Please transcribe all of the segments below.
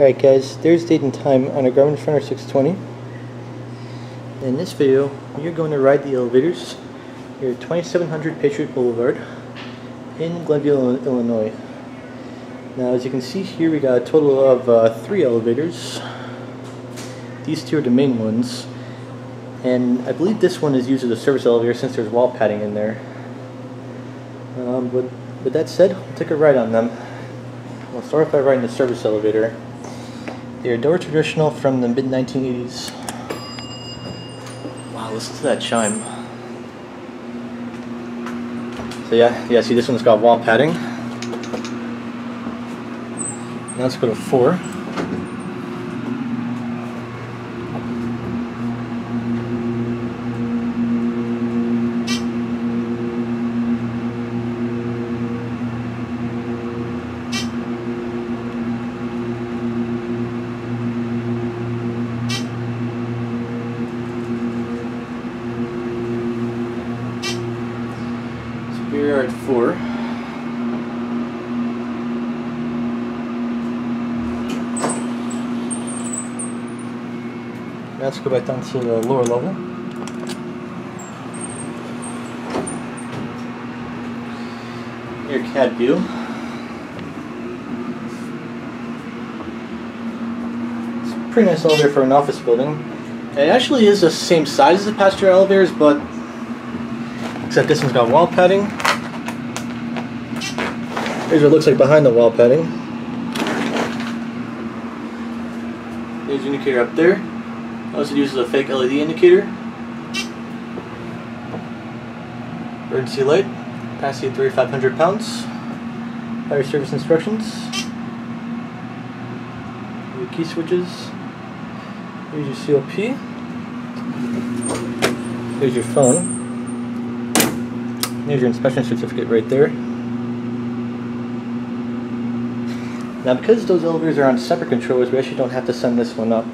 Alright guys, there's date and time on a Garmin Fronter 620. In this video, you're going to ride the elevators here at 2700 Patriot Blvd in Glenview, Illinois. Now as you can see here, we got a total of 3 elevators. These 2 are the main ones, and I believe this one is used as a service elevator since there's wall padding in there. But with that said, we'll take a ride on them. We'll start off by riding the service elevator. They're door traditional from the mid-1980s. Wow, listen to that chime. So yeah, see this one's got wall padding. Now let's go to 4. We're at 4. Now let's go back down to the lower level. Your CAD view. It's a pretty nice elevator for an office building. It actually is the same size as the passenger elevators, but except this one's got wall padding. Here's what it looks like behind the wall padding. There's the indicator up there. Also uses a fake LED indicator. Emergency light. Capacity of 3,500 pounds. Fire service instructions. Your key switches. Here's your COP. Here's your phone. Here's your inspection certificate right there. Now because those elevators are on separate controllers, we actually don't have to send this one up.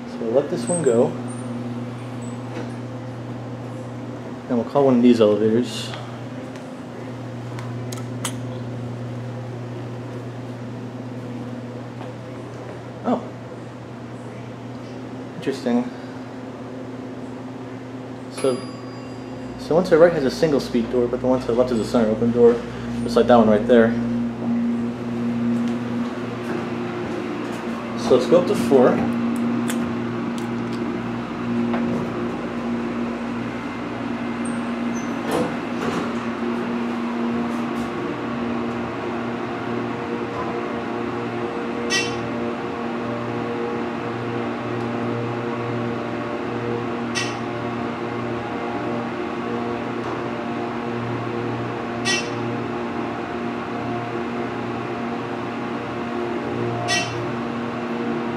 So we'll let this one go. And we'll call one of these elevators. Oh. Interesting. So one to the right has a single speed door, but the one to the left is a center open door. Just like that one right there. So let's go up to 4.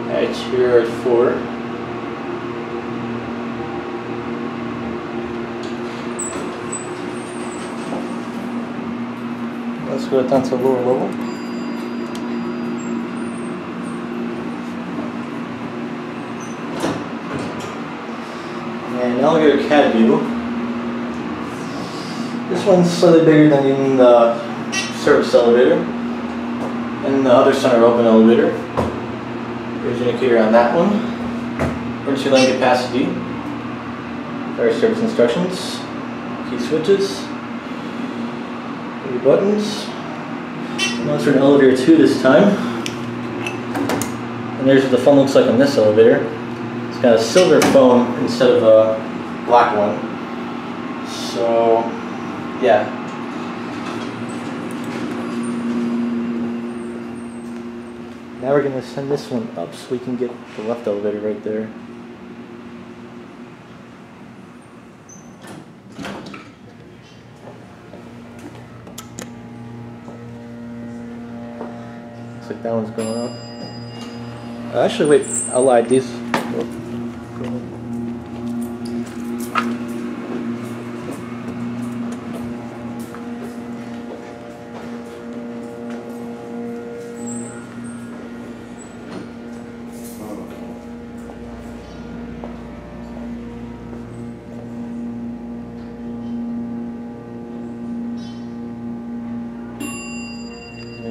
Alright, here at 4. Let's go down to the lower level. And elevator CAD view. This one's slightly bigger than the service elevator and the other center open elevator. There's an indicator on that one. Emergency light capacity. Fire service instructions. Key switches. Your buttons. Now it's for an elevator 2 this time. And there's what the phone looks like on this elevator. It's got a silver phone instead of a black one. So, yeah. Now we're going to send this one up so we can get the left elevator right there. Looks like that one's going up. Actually, wait, I lied. These.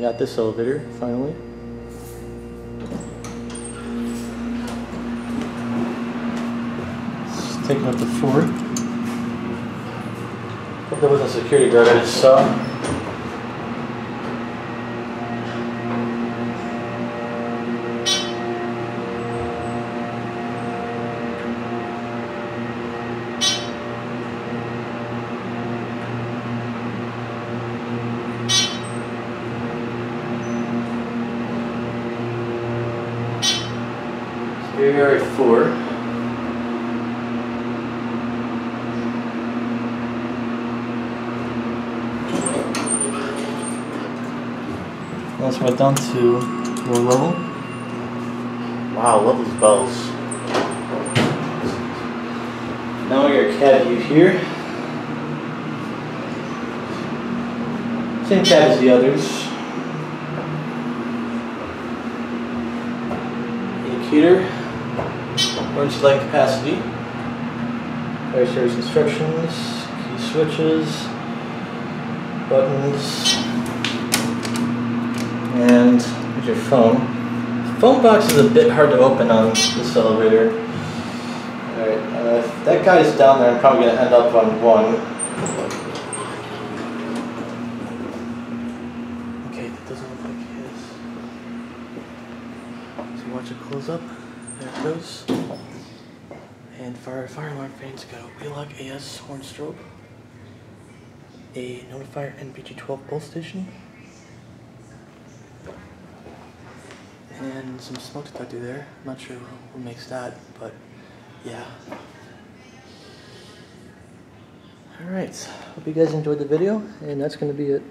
at this elevator, finally. Let's take it up to 4. Hope that wasn't a security guard I just saw. Here we are at 4. Let's right down to low level. Wow, love these bells. Now we got cab view here. Same cab as the others. Indicator. Emergency light capacity, fire service instructions, key switches, buttons, and here's your phone. The phone box is a bit hard to open on this elevator. Alright, if that guy's down there, I'm probably going to end up on 1. Okay, that doesn't look like he is. So watch it close up. There it goes. And fire alarm fans got a wheel-lock AS horn strobe, a notifier NPG12 pulse station, and some smoke detector there. I'm not sure who makes that, but yeah. Alright, hope you guys enjoyed the video, and that's going to be it.